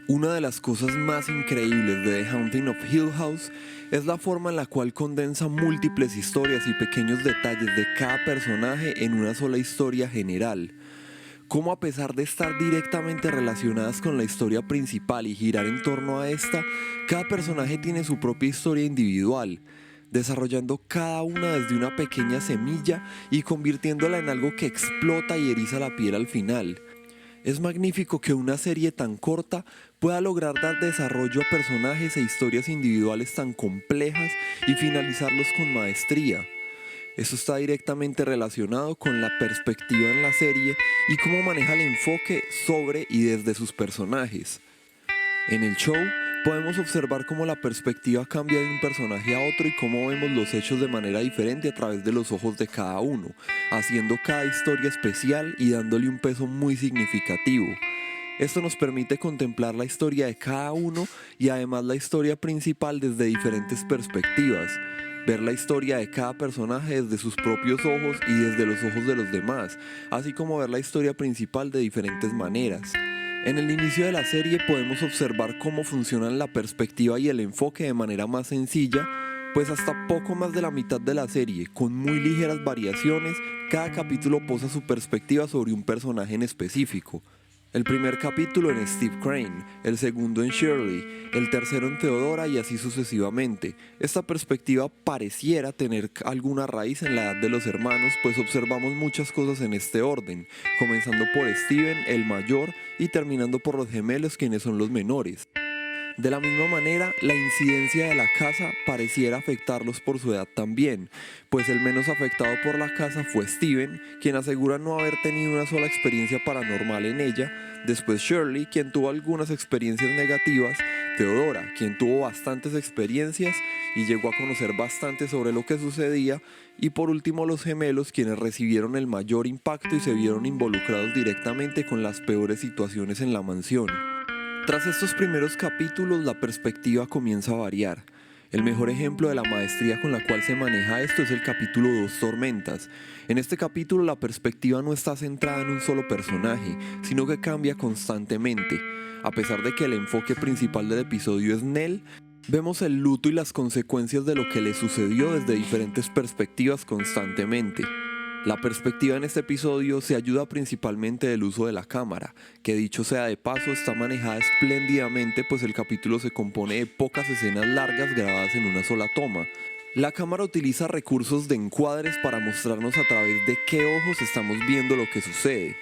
Una de las cosas más increíbles de The Haunting of Hill House es la forma en la cual condensa múltiples historias y pequeños detalles de cada personaje en una sola historia general. Cómo a pesar de estar directamente relacionadas con la historia principal y girar en torno a esta, cada personaje tiene su propia historia individual, desarrollando cada una desde una pequeña semilla y convirtiéndola en algo que explota y eriza la piel al final. Es magnífico que una serie tan corta pueda lograr dar desarrollo a personajes e historias individuales tan complejas y finalizarlos con maestría. Esto está directamente relacionado con la perspectiva en la serie y cómo maneja el enfoque sobre y desde sus personajes. En el show podemos observar cómo la perspectiva cambia de un personaje a otro y cómo vemos los hechos de manera diferente a través de los ojos de cada uno, haciendo cada historia especial y dándole un peso muy significativo. Esto nos permite contemplar la historia de cada uno y además la historia principal desde diferentes perspectivas, ver la historia de cada personaje desde sus propios ojos y desde los ojos de los demás, así como ver la historia principal de diferentes maneras. En el inicio de la serie podemos observar cómo funcionan la perspectiva y el enfoque de manera más sencilla, pues hasta poco más de la mitad de la serie, con muy ligeras variaciones, cada capítulo posa su perspectiva sobre un personaje en específico. El primer capítulo en Steve Crane, el segundo en Shirley, el tercero en Theodora y así sucesivamente. Esta perspectiva pareciera tener alguna raíz en la edad de los hermanos, pues observamos muchas cosas en este orden, comenzando por Steven, el mayor, y terminando por los gemelos, quienes son los menores. De la misma manera, la incidencia de la casa pareciera afectarlos por su edad también, pues el menos afectado por la casa fue Steven, quien asegura no haber tenido una sola experiencia paranormal en ella, después Shirley, quien tuvo algunas experiencias negativas, Theodora, quien tuvo bastantes experiencias y llegó a conocer bastante sobre lo que sucedía, y por último los gemelos, quienes recibieron el mayor impacto y se vieron involucrados directamente con las peores situaciones en la mansión. Tras estos primeros capítulos, la perspectiva comienza a variar. El mejor ejemplo de la maestría con la cual se maneja esto es el capítulo 2, Tormentas. En este capítulo la perspectiva no está centrada en un solo personaje, sino que cambia constantemente. A pesar de que el enfoque principal del episodio es Nell, vemos el luto y las consecuencias de lo que le sucedió desde diferentes perspectivas constantemente. La perspectiva en este episodio se ayuda principalmente del uso de la cámara, que dicho sea de paso está manejada espléndidamente, pues el capítulo se compone de pocas escenas largas grabadas en una sola toma. La cámara utiliza recursos de encuadres para mostrarnos a través de qué ojos estamos viendo lo que sucede.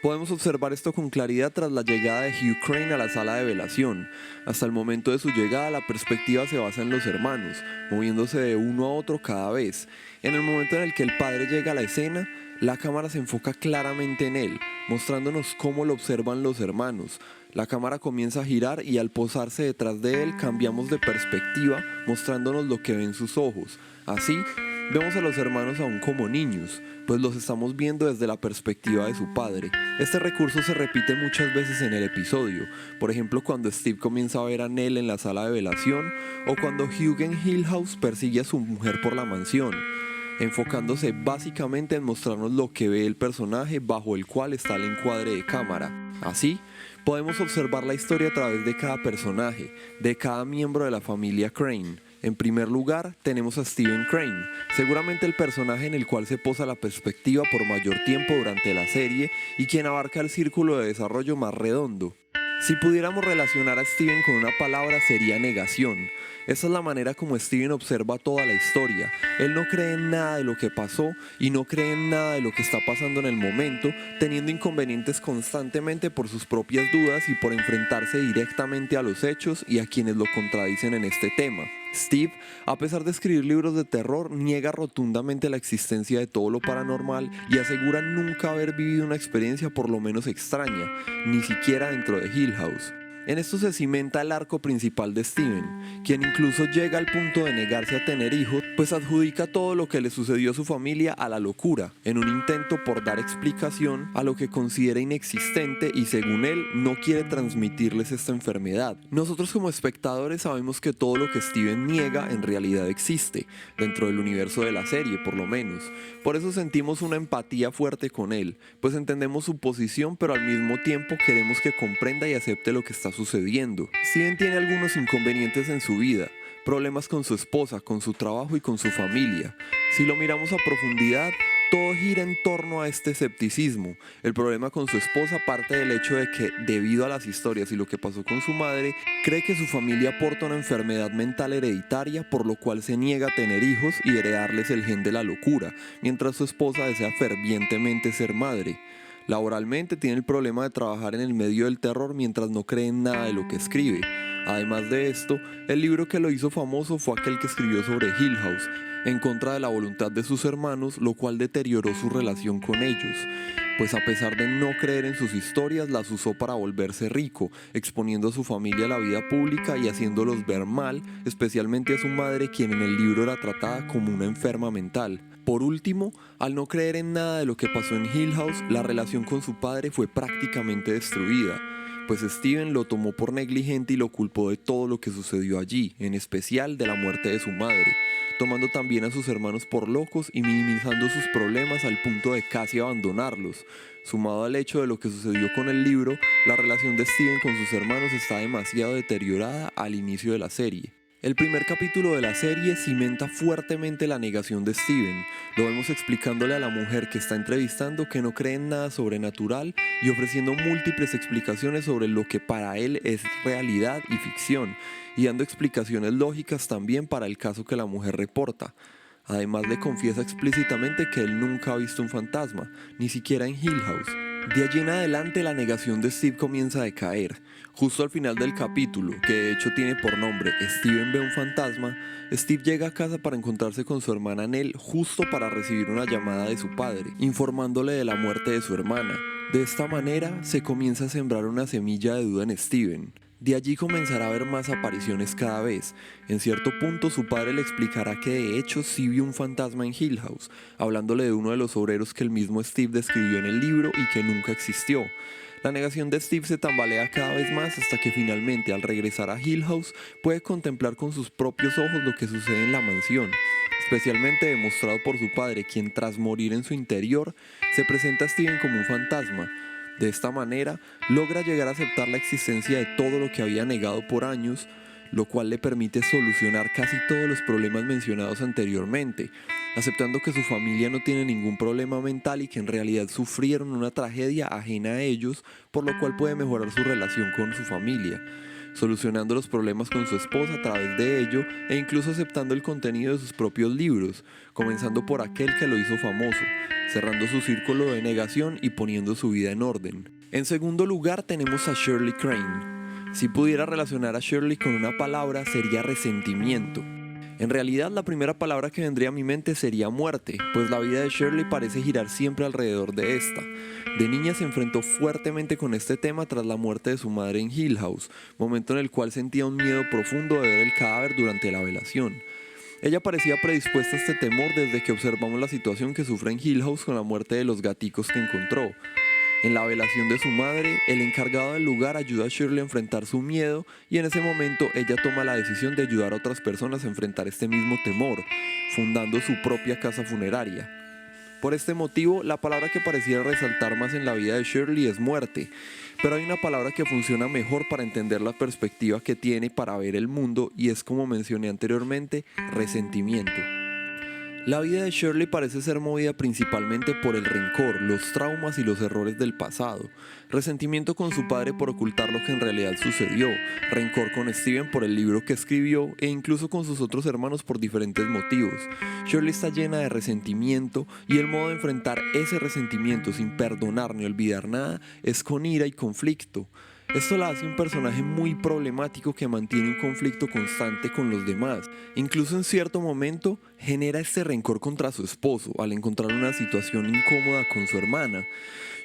Podemos observar esto con claridad tras la llegada de Hugh Crane a la sala de velación. Hasta el momento de su llegada, la perspectiva se basa en los hermanos, moviéndose de uno a otro cada vez. En el momento en el que el padre llega a la escena, la cámara se enfoca claramente en él, mostrándonos cómo lo observan los hermanos. La cámara comienza a girar y al posarse detrás de él cambiamos de perspectiva, mostrándonos lo que ven sus ojos. Así, vemos a los hermanos aún como niños, pues los estamos viendo desde la perspectiva de su padre. Este recurso se repite muchas veces en el episodio, por ejemplo cuando Steve comienza a ver a Nell en la sala de velación o cuando Hugh en Hill House persigue a su mujer por la mansión, enfocándose básicamente en mostrarnos lo que ve el personaje bajo el cual está el encuadre de cámara. Así, podemos observar la historia a través de cada personaje, de cada miembro de la familia Crane. En primer lugar, tenemos a Steven Crane, seguramente el personaje en el cual se posa la perspectiva por mayor tiempo durante la serie y quien abarca el círculo de desarrollo más redondo. Si pudiéramos relacionar a Steven con una palabra sería negación. Esa es la manera como Steven observa toda la historia. Él no cree en nada de lo que pasó y no cree en nada de lo que está pasando en el momento, teniendo inconvenientes constantemente por sus propias dudas y por enfrentarse directamente a los hechos y a quienes lo contradicen en este tema. Steve, a pesar de escribir libros de terror, niega rotundamente la existencia de todo lo paranormal y asegura nunca haber vivido una experiencia por lo menos extraña, ni siquiera dentro de Hill House. En esto se cimenta el arco principal de Steven, quien incluso llega al punto de negarse a tener hijos, pues adjudica todo lo que le sucedió a su familia a la locura, en un intento por dar explicación a lo que considera inexistente y según él no quiere transmitirles esta enfermedad. Nosotros como espectadores sabemos que todo lo que Steven niega en realidad existe, dentro del universo de la serie por lo menos. Por eso sentimos una empatía fuerte con él, pues entendemos su posición pero al mismo tiempo queremos que comprenda y acepte lo que está sucediendo. Steven tiene algunos inconvenientes en su vida, problemas con su esposa, con su trabajo y con su familia. Si lo miramos a profundidad, todo gira en torno a este escepticismo. El problema con su esposa parte del hecho de que, debido a las historias y lo que pasó con su madre, cree que su familia porta una enfermedad mental hereditaria, por lo cual se niega a tener hijos y heredarles el gen de la locura, mientras su esposa desea fervientemente ser madre. Laboralmente tiene el problema de trabajar en el medio del terror mientras no cree en nada de lo que escribe. Además de esto, el libro que lo hizo famoso fue aquel que escribió sobre Hill House, en contra de la voluntad de sus hermanos, lo cual deterioró su relación con ellos, pues a pesar de no creer en sus historias, las usó para volverse rico, exponiendo a su familia a la vida pública y haciéndolos ver mal, especialmente a su madre, quien en el libro era tratada como una enferma mental. Por último, al no creer en nada de lo que pasó en Hill House, la relación con su padre fue prácticamente destruida, pues Steven lo tomó por negligente y lo culpó de todo lo que sucedió allí, en especial de la muerte de su madre, tomando también a sus hermanos por locos y minimizando sus problemas al punto de casi abandonarlos. Sumado al hecho de lo que sucedió con el libro, la relación de Steven con sus hermanos está demasiado deteriorada al inicio de la serie. El primer capítulo de la serie cimenta fuertemente la negación de Steven. Lo vemos explicándole a la mujer que está entrevistando que no cree en nada sobrenatural y ofreciendo múltiples explicaciones sobre lo que para él es realidad y ficción, y dando explicaciones lógicas también para el caso que la mujer reporta. Además le confiesa explícitamente que él nunca ha visto un fantasma, ni siquiera en Hill House. De allí en adelante la negación de Steve comienza a decaer. Justo al final del capítulo, que de hecho tiene por nombre Steven ve un fantasma, Steve llega a casa para encontrarse con su hermana Nell justo para recibir una llamada de su padre, informándole de la muerte de su hermana. De esta manera se comienza a sembrar una semilla de duda en Steven. De allí comenzará a ver más apariciones cada vez. En cierto punto su padre le explicará que de hecho sí vio un fantasma en Hill House, hablándole de uno de los obreros que el mismo Steve describió en el libro y que nunca existió. La negación de Steve se tambalea cada vez más hasta que finalmente, al regresar a Hill House, puede contemplar con sus propios ojos lo que sucede en la mansión, especialmente demostrado por su padre, quien tras morir en su interior, se presenta a Steven como un fantasma. De esta manera, logra llegar a aceptar la existencia de todo lo que había negado por años, lo cual le permite solucionar casi todos los problemas mencionados anteriormente, aceptando que su familia no tiene ningún problema mental y que en realidad sufrieron una tragedia ajena a ellos, por lo cual puede mejorar su relación con su familia, solucionando los problemas con su esposa a través de ello e incluso aceptando el contenido de sus propios libros, comenzando por aquel que lo hizo famoso, cerrando su círculo de negación y poniendo su vida en orden. En segundo lugar tenemos a Shirley Crane. Si pudiera relacionar a Shirley con una palabra sería resentimiento. En realidad la primera palabra que vendría a mi mente sería muerte, pues la vida de Shirley parece girar siempre alrededor de esta. De niña se enfrentó fuertemente con este tema tras la muerte de su madre en Hill House, momento en el cual sentía un miedo profundo de ver el cadáver durante la velación. Ella parecía predispuesta a este temor desde que observamos la situación que sufre en Hill House con la muerte de los gaticos que encontró. En la velación de su madre, el encargado del lugar ayuda a Shirley a enfrentar su miedo y en ese momento ella toma la decisión de ayudar a otras personas a enfrentar este mismo temor, fundando su propia casa funeraria. Por este motivo, la palabra que pareciera resaltar más en la vida de Shirley es muerte, pero hay una palabra que funciona mejor para entender la perspectiva que tiene para ver el mundo y es, como mencioné anteriormente, resentimiento. La vida de Shirley parece ser movida principalmente por el rencor, los traumas y los errores del pasado, resentimiento con su padre por ocultar lo que en realidad sucedió, rencor con Steven por el libro que escribió e incluso con sus otros hermanos por diferentes motivos. Shirley está llena de resentimiento y el modo de enfrentar ese resentimiento sin perdonar ni olvidar nada es con ira y conflicto. Esto la hace un personaje muy problemático que mantiene un conflicto constante con los demás. Incluso en cierto momento genera este rencor contra su esposo al encontrar una situación incómoda con su hermana.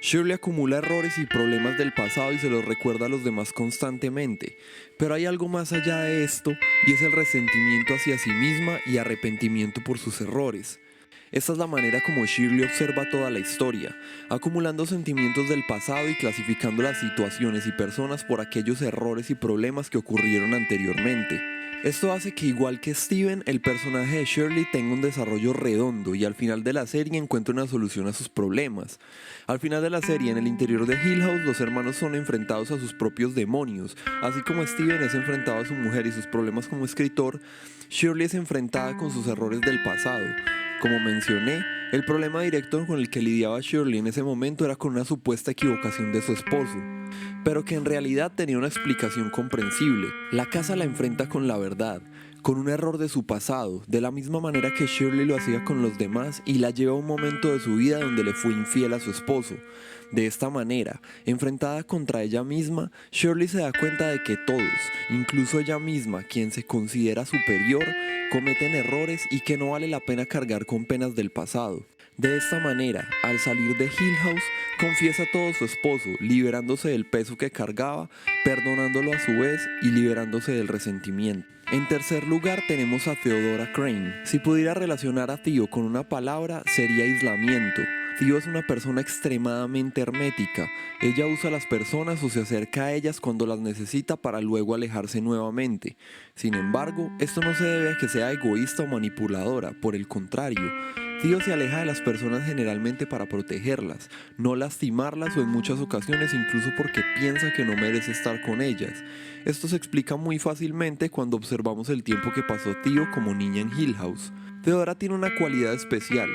Shirley acumula errores y problemas del pasado y se los recuerda a los demás constantemente. Pero hay algo más allá de esto y es el resentimiento hacia sí misma y arrepentimiento por sus errores. Esta es la manera como Shirley observa toda la historia, acumulando sentimientos del pasado y clasificando las situaciones y personas por aquellos errores y problemas que ocurrieron anteriormente. Esto hace que, igual que Steven, el personaje de Shirley tenga un desarrollo redondo y al final de la serie encuentre una solución a sus problemas. Al final de la serie, en el interior de Hill House, los hermanos son enfrentados a sus propios demonios. Así como Steven es enfrentado a su mujer y sus problemas como escritor, Shirley es enfrentada con sus errores del pasado. Como mencioné, el problema directo con el que lidiaba Shirley en ese momento era con una supuesta equivocación de su esposo, pero que en realidad tenía una explicación comprensible. La casa la enfrenta con la verdad, con un error de su pasado, de la misma manera que Shirley lo hacía con los demás, y la lleva a un momento de su vida donde le fue infiel a su esposo. De esta manera, enfrentada contra ella misma, Shirley se da cuenta de que todos, incluso ella misma, quien se considera superior, cometen errores y que no vale la pena cargar con penas del pasado. De esta manera, al salir de Hill House, confiesa todo a su esposo, liberándose del peso que cargaba, perdonándolo a su vez y liberándose del resentimiento. En tercer lugar tenemos a Theodora Crane. Si pudiera relacionar a Theo con una palabra, sería aislamiento. Theo es una persona extremadamente hermética. Ella usa a las personas o se acerca a ellas cuando las necesita para luego alejarse nuevamente. Sin embargo, esto no se debe a que sea egoísta o manipuladora, por el contrario. Theo se aleja de las personas generalmente para protegerlas, no lastimarlas o en muchas ocasiones incluso porque piensa que no merece estar con ellas. Esto se explica muy fácilmente cuando observamos el tiempo que pasó Theo como niña en Hill House. Theodora tiene una cualidad especial.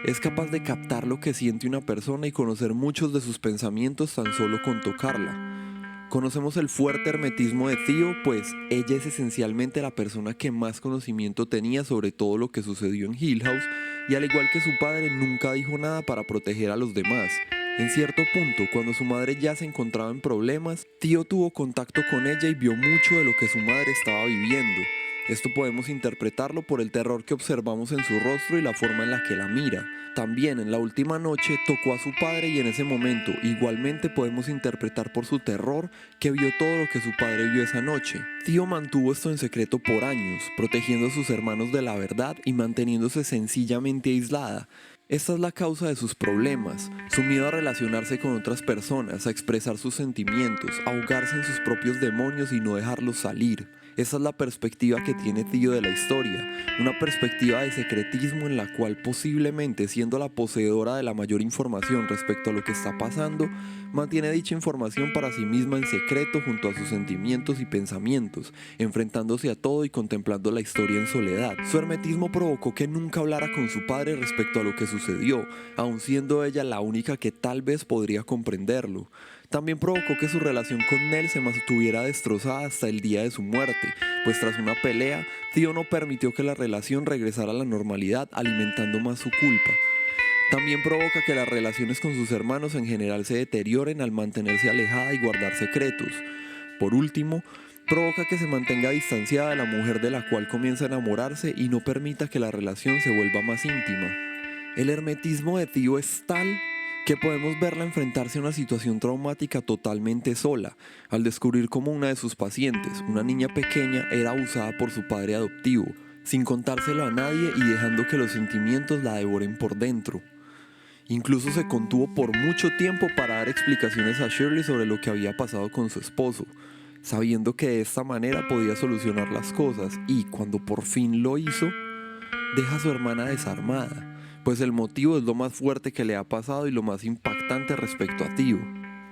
Es capaz de captar lo que siente una persona y conocer muchos de sus pensamientos tan solo con tocarla. Conocemos el fuerte hermetismo de Theo, pues ella es esencialmente la persona que más conocimiento tenía sobre todo lo que sucedió en Hill House, y al igual que su padre nunca dijo nada para proteger a los demás. En cierto punto, cuando su madre ya se encontraba en problemas, Theo tuvo contacto con ella y vio mucho de lo que su madre estaba viviendo. Esto podemos interpretarlo por el terror que observamos en su rostro y la forma en la que la mira. También en la última noche tocó a su padre y en ese momento igualmente podemos interpretar por su terror que vio todo lo que su padre vio esa noche. Theo mantuvo esto en secreto por años, protegiendo a sus hermanos de la verdad y manteniéndose sencillamente aislada. Esta es la causa de sus problemas, su miedo a relacionarse con otras personas, a expresar sus sentimientos, a ahogarse en sus propios demonios y no dejarlos salir. Esa es la perspectiva que tiene Theo de la historia, una perspectiva de secretismo en la cual posiblemente siendo la poseedora de la mayor información respecto a lo que está pasando, mantiene dicha información para sí misma en secreto junto a sus sentimientos y pensamientos, enfrentándose a todo y contemplando la historia en soledad. Su hermetismo provocó que nunca hablara con su padre respecto a lo que sucedió, aun siendo ella la única que tal vez podría comprenderlo. También provocó que su relación con Nell se mantuviera destrozada hasta el día de su muerte, pues tras una pelea, Theo no permitió que la relación regresara a la normalidad, alimentando más su culpa. También provoca que las relaciones con sus hermanos en general se deterioren al mantenerse alejada y guardar secretos. Por último, provoca que se mantenga distanciada de la mujer de la cual comienza a enamorarse y no permita que la relación se vuelva más íntima. El hermetismo de Theo es tal que podemos verla enfrentarse a una situación traumática totalmente sola, al descubrir cómo una de sus pacientes, una niña pequeña, era abusada por su padre adoptivo, sin contárselo a nadie y dejando que los sentimientos la devoren por dentro. Incluso se contuvo por mucho tiempo para dar explicaciones a Shirley sobre lo que había pasado con su esposo, sabiendo que de esta manera podía solucionar las cosas, y cuando por fin lo hizo, deja a su hermana desarmada, pues el motivo es lo más fuerte que le ha pasado y lo más impactante respecto a Theo.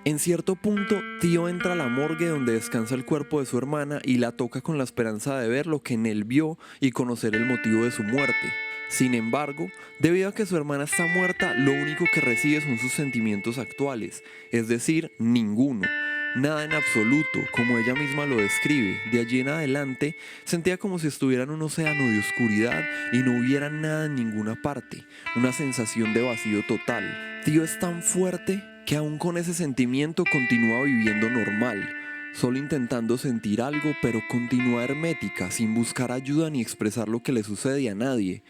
En cierto punto, Theo entra a la morgue donde descansa el cuerpo de su hermana y la toca con la esperanza de ver lo que en él vio y conocer el motivo de su muerte. Sin embargo, debido a que su hermana está muerta, lo único que recibe son sus sentimientos actuales, es decir, ninguno. Nada en absoluto, como ella misma lo describe. De allí en adelante, sentía como si estuviera en un océano de oscuridad y no hubiera nada en ninguna parte, una sensación de vacío total. Theo es tan fuerte que aún con ese sentimiento continúa viviendo normal, solo intentando sentir algo, pero continúa hermética, sin buscar ayuda ni expresar lo que le sucede a nadie.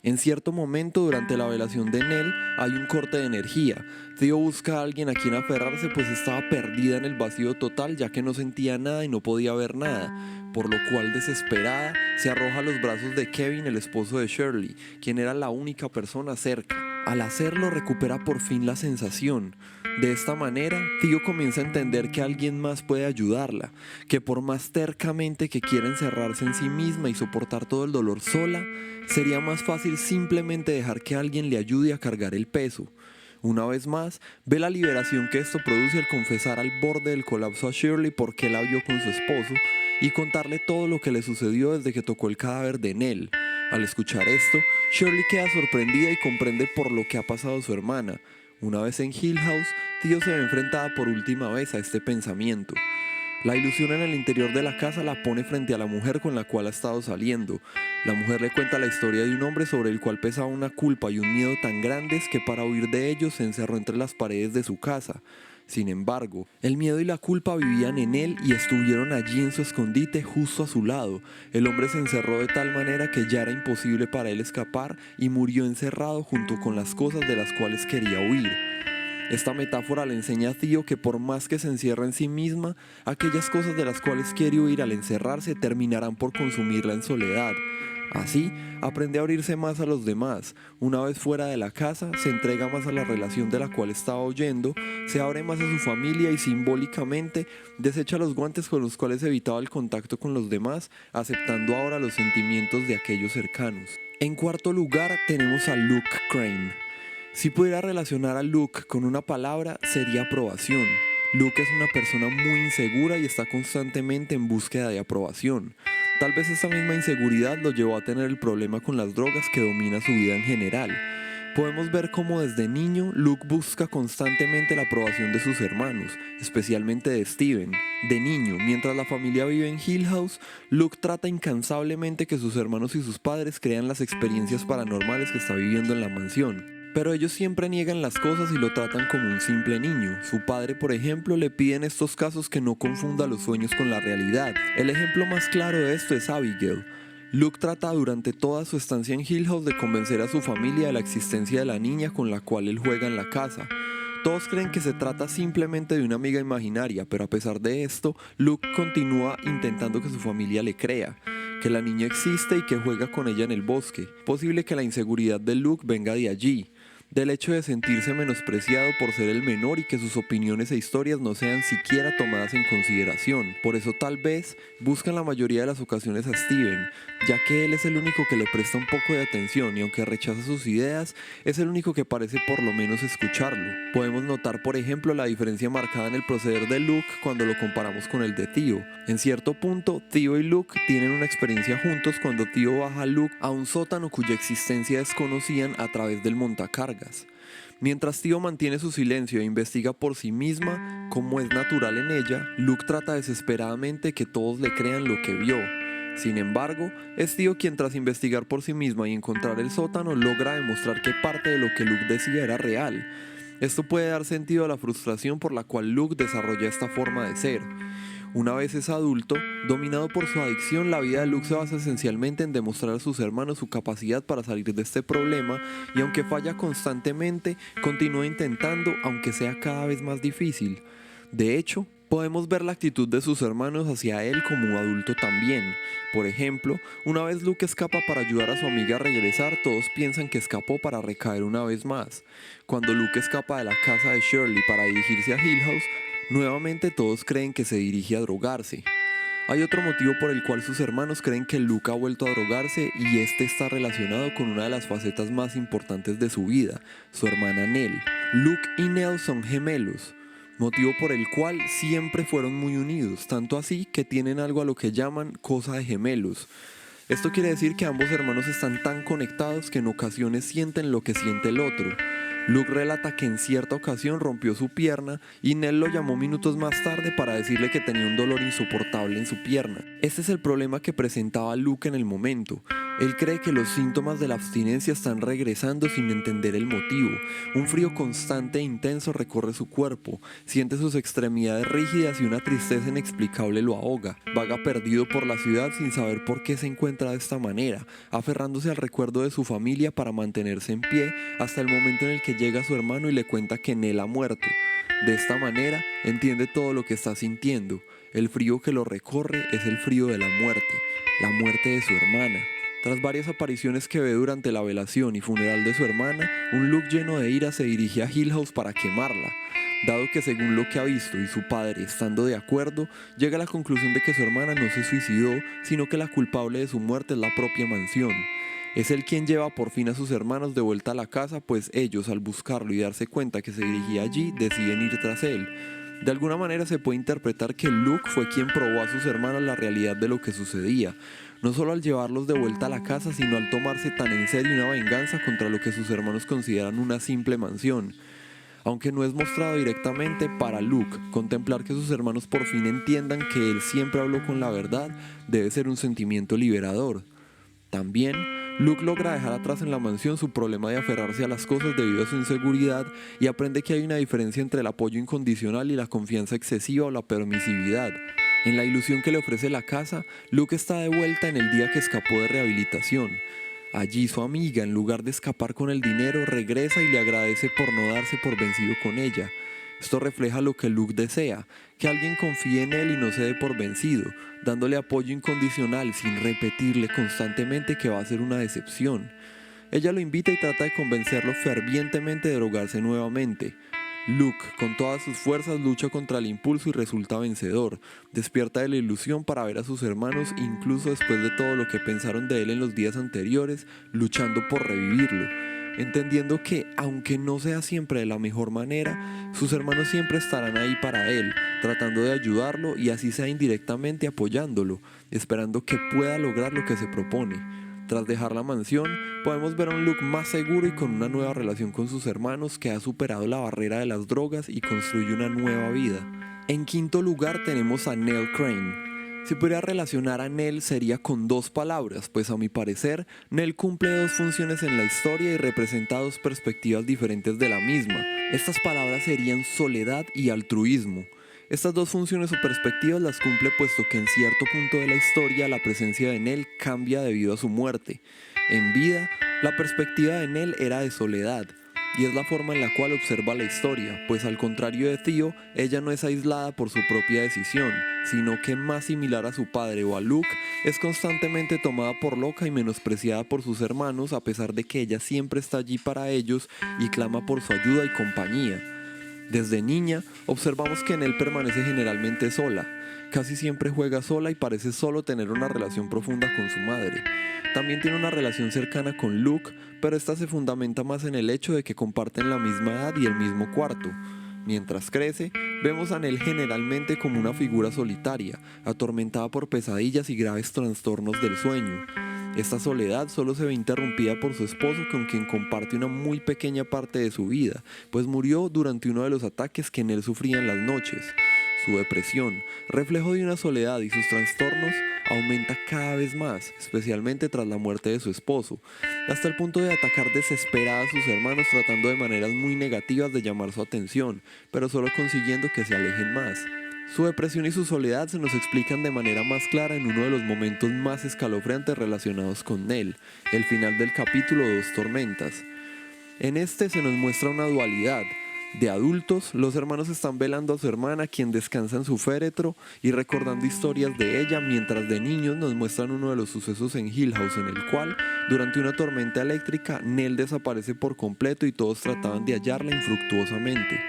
En cierto momento durante la velación de Nell hay un corte de energía. Theo busca a alguien a quien aferrarse, pues estaba perdida en el vacío total, ya que no sentía nada y no podía ver nada. por lo cual desesperada se arroja a los brazos de Kevin, el esposo de Shirley, quien era la única persona cerca. Al hacerlo recupera por fin la sensación. De esta manera, Tío comienza a entender que alguien más puede ayudarla, que por más tercamente que quiera encerrarse en sí misma y soportar todo el dolor sola, sería más fácil simplemente dejar que alguien le ayude a cargar el peso. Una vez más, ve la liberación que esto produce al confesar al borde del colapso a Shirley por qué la vio con su esposo y contarle todo lo que le sucedió desde que tocó el cadáver de Nell. Al escuchar esto, Shirley queda sorprendida y comprende por lo que ha pasado su hermana. Una vez en Hill House, Tío se ve enfrentada por última vez a este pensamiento. La ilusión en el interior de la casa la pone frente a la mujer con la cual ha estado saliendo. La mujer le cuenta la historia de un hombre sobre el cual pesaba una culpa y un miedo tan grandes que para huir de ellos se encerró entre las paredes de su casa. Sin embargo, el miedo y la culpa vivían en él y estuvieron allí en su escondite justo a su lado. El hombre se encerró de tal manera que ya era imposible para él escapar y murió encerrado junto con las cosas de las cuales quería huir. Esta metáfora le enseña a Tío que por más que se encierra en sí misma, aquellas cosas de las cuales quiere huir al encerrarse terminarán por consumirla en soledad. Así, aprende a abrirse más a los demás. Una vez fuera de la casa, se entrega más a la relación de la cual estaba huyendo, se abre más a su familia y simbólicamente desecha los guantes con los cuales evitaba el contacto con los demás, aceptando ahora los sentimientos de aquellos cercanos. En cuarto lugar, tenemos a Luke Crane. Si pudiera relacionar a Luke con una palabra, sería aprobación. Luke es una persona muy insegura y está constantemente en búsqueda de aprobación. Tal vez esta misma inseguridad lo llevó a tener el problema con las drogas que domina su vida en general. Podemos ver cómo desde niño Luke busca constantemente la aprobación de sus hermanos, especialmente de Steven. De niño, mientras la familia vive en Hill House, Luke trata incansablemente que sus hermanos y sus padres crean las experiencias paranormales que está viviendo en la mansión. Pero ellos siempre niegan las cosas y lo tratan como un simple niño. Su padre, por ejemplo, le pide en estos casos que no confunda los sueños con la realidad. El ejemplo más claro de esto es Abigail. Luke trata durante toda su estancia en Hill House de convencer a su familia de la existencia de la niña con la cual él juega en la casa. Todos creen que se trata simplemente de una amiga imaginaria, pero a pesar de esto, Luke continúa intentando que su familia le crea, que la niña existe y que juega con ella en el bosque. Posible que la inseguridad de Luke venga de allí, del hecho de sentirse menospreciado por ser el menor y que sus opiniones e historias no sean siquiera tomadas en consideración. Por eso tal vez buscan la mayoría de las ocasiones a Steven, ya que él es el único que le presta un poco de atención y aunque rechaza sus ideas, es el único que parece por lo menos escucharlo. Podemos notar por ejemplo la diferencia marcada en el proceder de Luke cuando lo comparamos con el de Tío. En cierto punto, Tío y Luke tienen una experiencia juntos cuando Tío baja a Luke a un sótano cuya existencia desconocían a través del montacargas. Mientras Tío mantiene su silencio e investiga por sí misma, como es natural en ella, Luke trata desesperadamente que todos le crean lo que vio. Sin embargo, es Tío quien tras investigar por sí misma y encontrar el sótano logra demostrar que parte de lo que Luke decía era real. Esto puede dar sentido a la frustración por la cual Luke desarrolla esta forma de ser. Una vez es adulto, dominado por su adicción, la vida de Luke se basa esencialmente en demostrar a sus hermanos su capacidad para salir de este problema y aunque falla constantemente, continúa intentando, aunque sea cada vez más difícil. De hecho, podemos ver la actitud de sus hermanos hacia él como adulto también. Por ejemplo, una vez Luke escapa para ayudar a su amiga a regresar, todos piensan que escapó para recaer una vez más. Cuando Luke escapa de la casa de Shirley para dirigirse a Hill House, nuevamente todos creen que se dirige a drogarse. Hay otro motivo por el cual sus hermanos creen que Luke ha vuelto a drogarse y este está relacionado con una de las facetas más importantes de su vida, su hermana Nell. Luke y Nell son gemelos, motivo por el cual siempre fueron muy unidos, tanto así que tienen algo a lo que llaman cosa de gemelos. Esto quiere decir que ambos hermanos están tan conectados que en ocasiones sienten lo que siente el otro. Luke relata que en cierta ocasión rompió su pierna y Nell lo llamó minutos más tarde para decirle que tenía un dolor insoportable en su pierna. Este es el problema que presentaba Luke en el momento. Él cree que los síntomas de la abstinencia están regresando sin entender el motivo. Un frío constante e intenso recorre su cuerpo, siente sus extremidades rígidas y una tristeza inexplicable lo ahoga. Vaga perdido por la ciudad sin saber por qué se encuentra de esta manera, aferrándose al recuerdo de su familia para mantenerse en pie hasta el momento en el que llega su hermano y le cuenta que Nell ha muerto. De esta manera, entiende todo lo que está sintiendo. El frío que lo recorre es el frío de la muerte de su hermana. Tras varias apariciones que ve durante la velación y funeral de su hermana, un Luke lleno de ira se dirige a Hill House para quemarla. Dado que según lo que ha visto y su padre estando de acuerdo, llega a la conclusión de que su hermana no se suicidó, sino que la culpable de su muerte es la propia mansión. Es él quien lleva por fin a sus hermanos de vuelta a la casa, pues ellos, al buscarlo y darse cuenta que se dirigía allí, deciden ir tras él. De alguna manera se puede interpretar que Luke fue quien probó a sus hermanos la realidad de lo que sucedía, no solo al llevarlos de vuelta a la casa, sino al tomarse tan en serio una venganza contra lo que sus hermanos consideran una simple mansión. Aunque no es mostrado directamente, para Luke, contemplar que sus hermanos por fin entiendan que él siempre habló con la verdad debe ser un sentimiento liberador. También, Luke logra dejar atrás en la mansión su problema de aferrarse a las cosas debido a su inseguridad y aprende que hay una diferencia entre el apoyo incondicional y la confianza excesiva o la permisividad. En la ilusión que le ofrece la casa, Luke está de vuelta en el día que escapó de rehabilitación. Allí su amiga, en lugar de escapar con el dinero, regresa y le agradece por no darse por vencido con ella. Esto refleja lo que Luke desea, que alguien confíe en él y no se dé por vencido, dándole apoyo incondicional sin repetirle constantemente que va a ser una decepción. Ella lo invita y trata de convencerlo fervientemente de drogarse nuevamente. Luke, con todas sus fuerzas, lucha contra el impulso y resulta vencedor. Despierta de la ilusión para ver a sus hermanos, incluso después de todo lo que pensaron de él en los días anteriores, luchando por revivirlo. Entendiendo que, aunque no sea siempre de la mejor manera, sus hermanos siempre estarán ahí para él, tratando de ayudarlo y así sea indirectamente apoyándolo, esperando que pueda lograr lo que se propone. Tras dejar la mansión, podemos ver a un Luke más seguro y con una nueva relación con sus hermanos que ha superado la barrera de las drogas y construye una nueva vida. En quinto lugar tenemos a Nell Crane. Si pudiera relacionar a Nell sería con dos palabras, pues a mi parecer, Nell cumple dos funciones en la historia y representa dos perspectivas diferentes de la misma. Estas palabras serían soledad y altruismo. Estas dos funciones o perspectivas las cumple puesto que en cierto punto de la historia la presencia de Nell cambia debido a su muerte. En vida, la perspectiva de Nell era de soledad, y es la forma en la cual observa la historia, pues al contrario de Theo, ella no es aislada por su propia decisión, sino que más similar a su padre o a Luke, es constantemente tomada por loca y menospreciada por sus hermanos a pesar de que ella siempre está allí para ellos y clama por su ayuda y compañía. Desde niña, observamos que Nell permanece generalmente sola. Casi siempre juega sola y parece solo tener una relación profunda con su madre. También tiene una relación cercana con Luke, pero esta se fundamenta más en el hecho de que comparten la misma edad y el mismo cuarto. Mientras crece, vemos a Nell generalmente como una figura solitaria, atormentada por pesadillas y graves trastornos del sueño. Esta soledad solo se ve interrumpida por su esposo, con quien comparte una muy pequeña parte de su vida, pues murió durante uno de los ataques que Nell sufría en las noches. Su depresión, reflejo de una soledad y sus trastornos, aumenta cada vez más, especialmente tras la muerte de su esposo, hasta el punto de atacar desesperada a sus hermanos tratando de maneras muy negativas de llamar su atención, pero solo consiguiendo que se alejen más. Su depresión y su soledad se nos explican de manera más clara en uno de los momentos más escalofriantes relacionados con Nell, el final del capítulo Dos Tormentas. En este se nos muestra una dualidad. De adultos, los hermanos están velando a su hermana, quien descansa en su féretro, y recordando historias de ella, mientras de niños nos muestran uno de los sucesos en Hill House, en el cual, durante una tormenta eléctrica, Nell desaparece por completo y todos trataban de hallarla infructuosamente.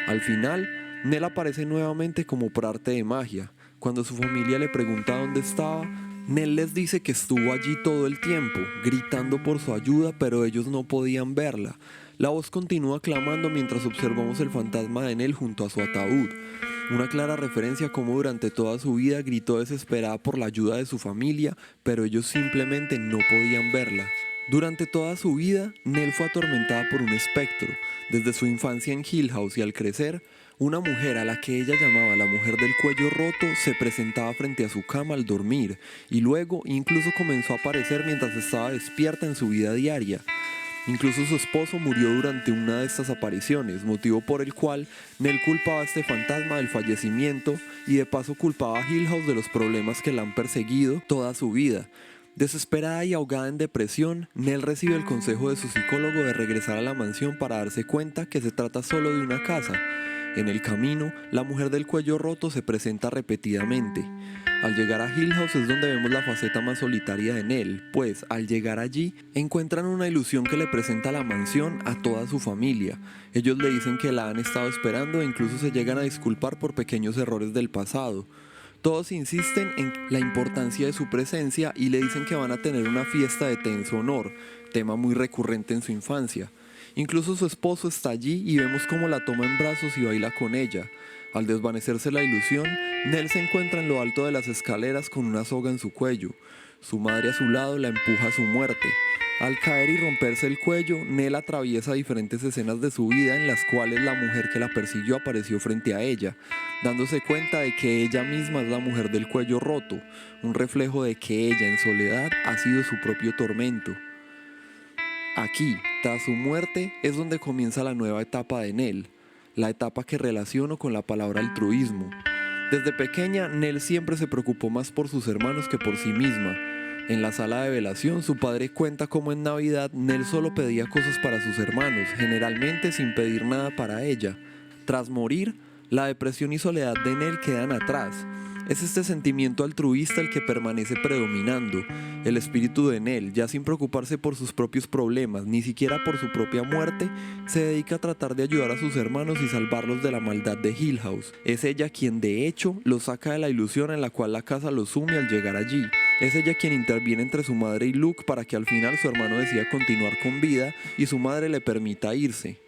Al final, Nell aparece nuevamente como por arte de magia. Cuando su familia le pregunta dónde estaba, Nell les dice que estuvo allí todo el tiempo, gritando por su ayuda, pero ellos no podían verla. La voz continúa clamando mientras observamos el fantasma de Nell junto a su ataúd. Una clara referencia a cómo durante toda su vida gritó desesperada por la ayuda de su familia, pero ellos simplemente no podían verla. Durante toda su vida, Nell fue atormentada por un espectro. Desde su infancia en Hill House y al crecer, una mujer a la que ella llamaba la mujer del cuello roto se presentaba frente a su cama al dormir y luego incluso comenzó a aparecer mientras estaba despierta en su vida diaria. Incluso su esposo murió durante una de estas apariciones, motivo por el cual Nell culpaba a este fantasma del fallecimiento y de paso culpaba a Hill House de los problemas que la han perseguido toda su vida. Desesperada y ahogada en depresión, Nell recibe el consejo de su psicólogo de regresar a la mansión para darse cuenta que se trata solo de una casa. En el camino, la mujer del cuello roto se presenta repetidamente. Al llegar a Hill House es donde vemos la faceta más solitaria de Nell, pues al llegar allí encuentran una ilusión que le presenta la mansión a toda su familia. Ellos le dicen que la han estado esperando e incluso se llegan a disculpar por pequeños errores del pasado. Todos insisten en la importancia de su presencia y le dicen que van a tener una fiesta de té en su honor, tema muy recurrente en su infancia. Incluso su esposo está allí y vemos cómo la toma en brazos y baila con ella. Al desvanecerse la ilusión, Nell se encuentra en lo alto de las escaleras con una soga en su cuello. Su madre a su lado la empuja a su muerte. Al caer y romperse el cuello, Nell atraviesa diferentes escenas de su vida en las cuales la mujer que la persiguió apareció frente a ella, dándose cuenta de que ella misma es la mujer del cuello roto, un reflejo de que ella en soledad ha sido su propio tormento. Aquí, tras su muerte, es donde comienza la nueva etapa de Nell, la etapa que relaciono con la palabra altruismo. Desde pequeña, Nell siempre se preocupó más por sus hermanos que por sí misma. En la sala de velación, su padre cuenta cómo en Navidad Nell solo pedía cosas para sus hermanos, generalmente sin pedir nada para ella. Tras morir, la depresión y soledad de Nell quedan atrás. Es este sentimiento altruista el que permanece predominando. El espíritu de Nell, ya sin preocuparse por sus propios problemas, ni siquiera por su propia muerte, se dedica a tratar de ayudar a sus hermanos y salvarlos de la maldad de Hill House. Es ella quien de hecho los saca de la ilusión en la cual la casa los sume al llegar allí. Es ella quien interviene entre su madre y Luke para que al final su hermano decida continuar con vida y su madre le permita irse.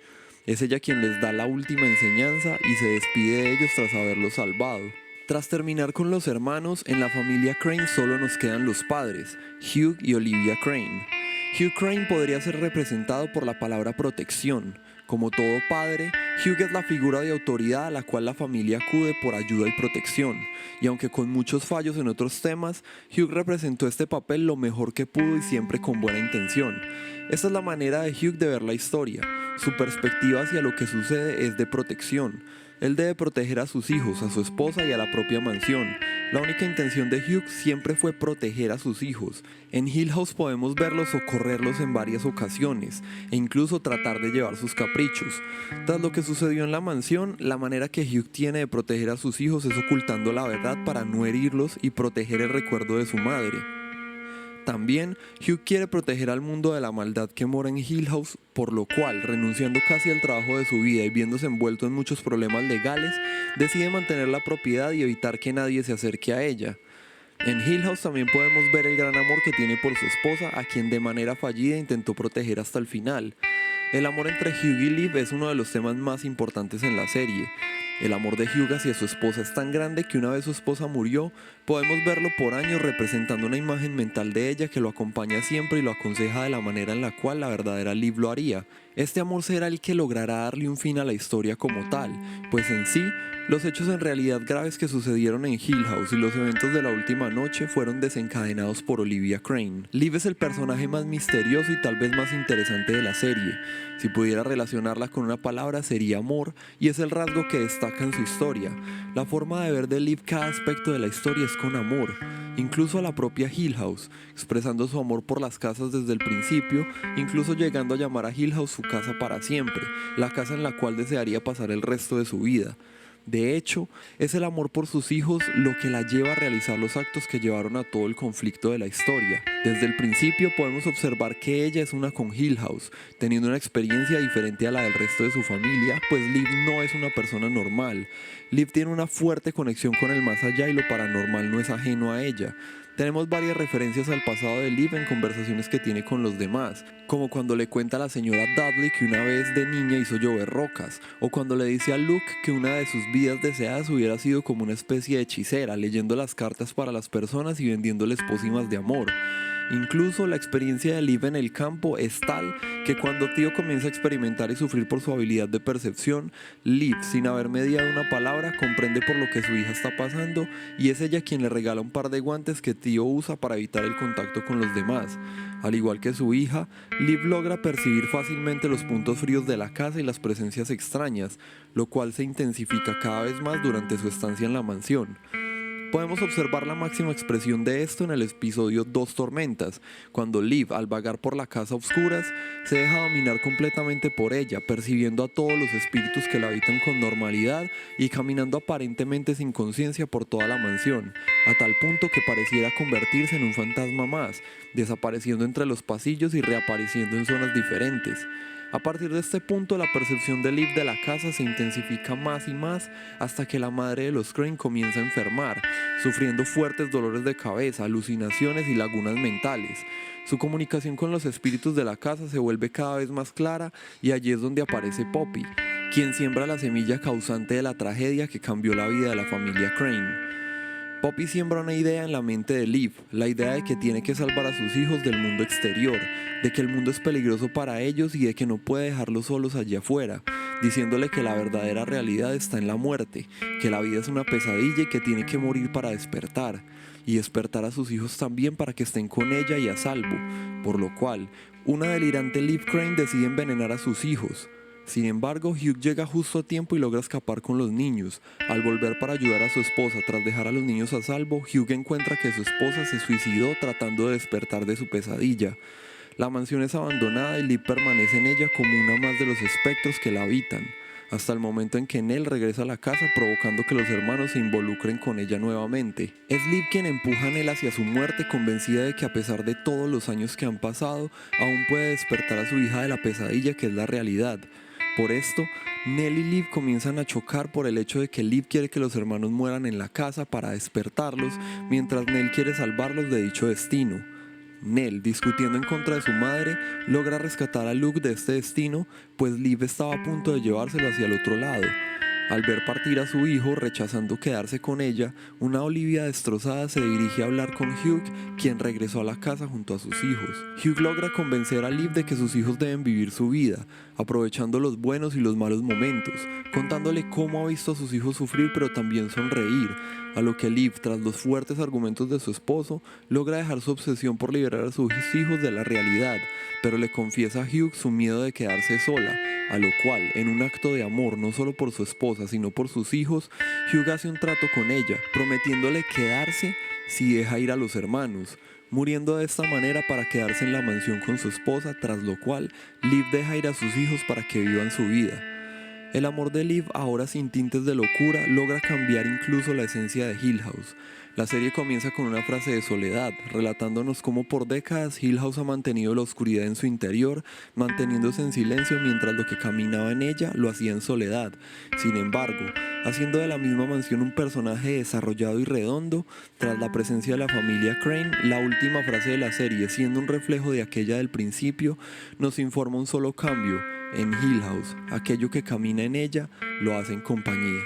Es ella quien les da la última enseñanza y se despide de ellos tras haberlos salvado. Tras terminar con los hermanos, en la familia Crane solo nos quedan los padres, Hugh y Olivia Crane. Hugh Crane podría ser representado por la palabra protección. Como todo padre, Hugh es la figura de autoridad a la cual la familia acude por ayuda y protección. Y aunque con muchos fallos en otros temas, Hugh representó este papel lo mejor que pudo y siempre con buena intención. Esta es la manera de Hugh de ver la historia. Su perspectiva hacia lo que sucede es de protección. Él debe proteger a sus hijos, a su esposa y a la propia mansión. La única intención de Hugh siempre fue proteger a sus hijos. En Hill House podemos verlos socorrerlos en varias ocasiones e incluso tratar de llevar sus caprichos. Tras lo que sucedió en la mansión, la manera que Hugh tiene de proteger a sus hijos es ocultando la verdad para no herirlos y proteger el recuerdo de su madre. También, Hugh quiere proteger al mundo de la maldad que mora en Hill House, por lo cual, renunciando casi al trabajo de su vida y viéndose envuelto en muchos problemas legales, decide mantener la propiedad y evitar que nadie se acerque a ella. En Hill House también podemos ver el gran amor que tiene por su esposa, a quien de manera fallida intentó proteger hasta el final. El amor entre Hugh y Liv es uno de los temas más importantes en la serie. El amor de Hugh hacia su esposa es tan grande que una vez su esposa murió, podemos verlo por años representando una imagen mental de ella que lo acompaña siempre y lo aconseja de la manera en la cual la verdadera Liv lo haría. Este amor será el que logrará darle un fin a la historia como tal, pues en sí, los hechos en realidad graves que sucedieron en Hill House y los eventos de la última noche fueron desencadenados por Olivia Crane. Liv es el personaje más misterioso y tal vez más interesante de la serie. Si pudiera relacionarla con una palabra sería amor, y es el rasgo que destaca en su historia. La forma de ver de Liv cada aspecto de la historia es con amor, incluso a la propia Hill House, expresando su amor por las casas desde el principio, incluso llegando a llamar a Hill House su casa para siempre, la casa en la cual desearía pasar el resto de su vida. De hecho, es el amor por sus hijos lo que la lleva a realizar los actos que llevaron a todo el conflicto de la historia. Desde el principio podemos observar que ella es una con Hill House, teniendo una experiencia diferente a la del resto de su familia, pues Liv no es una persona normal. Liv tiene una fuerte conexión con el más allá y lo paranormal no es ajeno a ella. Tenemos varias referencias al pasado de Liv en conversaciones que tiene con los demás, como cuando le cuenta a la señora Dudley que una vez de niña hizo llover rocas, o cuando le dice a Luke que una de sus vidas deseadas hubiera sido como una especie de hechicera, leyendo las cartas para las personas y vendiéndoles pócimas de amor. Incluso la experiencia de Liv en el campo es tal que cuando Tío comienza a experimentar y sufrir por su habilidad de percepción, Liv, sin haber mediado una palabra, comprende por lo que su hija está pasando y es ella quien le regala un par de guantes que Tío usa para evitar el contacto con los demás. Al igual que su hija, Liv logra percibir fácilmente los puntos fríos de la casa y las presencias extrañas, lo cual se intensifica cada vez más durante su estancia en la mansión. Podemos observar la máxima expresión de esto en el episodio Dos Tormentas, cuando Liv, al vagar por la casa a oscuras, se deja dominar completamente por ella, percibiendo a todos los espíritus que la habitan con normalidad y caminando aparentemente sin conciencia por toda la mansión, a tal punto que pareciera convertirse en un fantasma más, desapareciendo entre los pasillos y reapareciendo en zonas diferentes. A partir de este punto, la percepción de Liv de la casa se intensifica más y más hasta que la madre de los Crane comienza a enfermar, sufriendo fuertes dolores de cabeza, alucinaciones y lagunas mentales. Su comunicación con los espíritus de la casa se vuelve cada vez más clara y allí es donde aparece Poppy, quien siembra la semilla causante de la tragedia que cambió la vida de la familia Crane. Poppy siembra una idea en la mente de Liv, la idea de que tiene que salvar a sus hijos del mundo exterior, de que el mundo es peligroso para ellos y de que no puede dejarlos solos allá afuera, diciéndole que la verdadera realidad está en la muerte, que la vida es una pesadilla y que tiene que morir para despertar, y despertar a sus hijos también para que estén con ella y a salvo, por lo cual, una delirante Liv Crane decide envenenar a sus hijos. Sin embargo, Hugh llega justo a tiempo y logra escapar con los niños. Al volver para ayudar a su esposa tras dejar a los niños a salvo, Hugh encuentra que su esposa se suicidó tratando de despertar de su pesadilla. La mansión es abandonada y Liv permanece en ella como una más de los espectros que la habitan, hasta el momento en que Nell regresa a la casa provocando que los hermanos se involucren con ella nuevamente. Es Liv quien empuja a Nell hacia su muerte, convencida de que a pesar de todos los años que han pasado, aún puede despertar a su hija de la pesadilla que es la realidad. Por esto, Nell y Liv comienzan a chocar por el hecho de que Liv quiere que los hermanos mueran en la casa para despertarlos, mientras Nell quiere salvarlos de dicho destino. Nell, discutiendo en contra de su madre, logra rescatar a Luke de este destino, pues Liv estaba a punto de llevárselo hacia el otro lado. Al ver partir a su hijo, rechazando quedarse con ella, una Olivia destrozada se dirige a hablar con Hugh, quien regresó a la casa junto a sus hijos. Hugh logra convencer a Liv de que sus hijos deben vivir su vida, aprovechando los buenos y los malos momentos, contándole cómo ha visto a sus hijos sufrir pero también sonreír, a lo que Liv, tras los fuertes argumentos de su esposo, logra dejar su obsesión por liberar a sus hijos de la realidad, pero le confiesa a Hugh su miedo de quedarse sola, a lo cual, en un acto de amor no solo por su esposa sino por sus hijos, Hugh hace un trato con ella, prometiéndole quedarse si deja ir a los hermanos, muriendo de esta manera para quedarse en la mansión con su esposa, tras lo cual Liv deja ir a sus hijos para que vivan su vida. El amor de Liv, ahora sin tintes de locura, logra cambiar incluso la esencia de Hill House. La serie comienza con una frase de Soledad, relatándonos cómo por décadas Hill House ha mantenido la oscuridad en su interior, manteniéndose en silencio mientras lo que caminaba en ella lo hacía en soledad. Sin embargo, haciendo de la misma mansión un personaje desarrollado y redondo, tras la presencia de la familia Crane, la última frase de la serie, siendo un reflejo de aquella del principio, nos informa un solo cambio: en Hill House, aquello que camina en ella lo hace en compañía.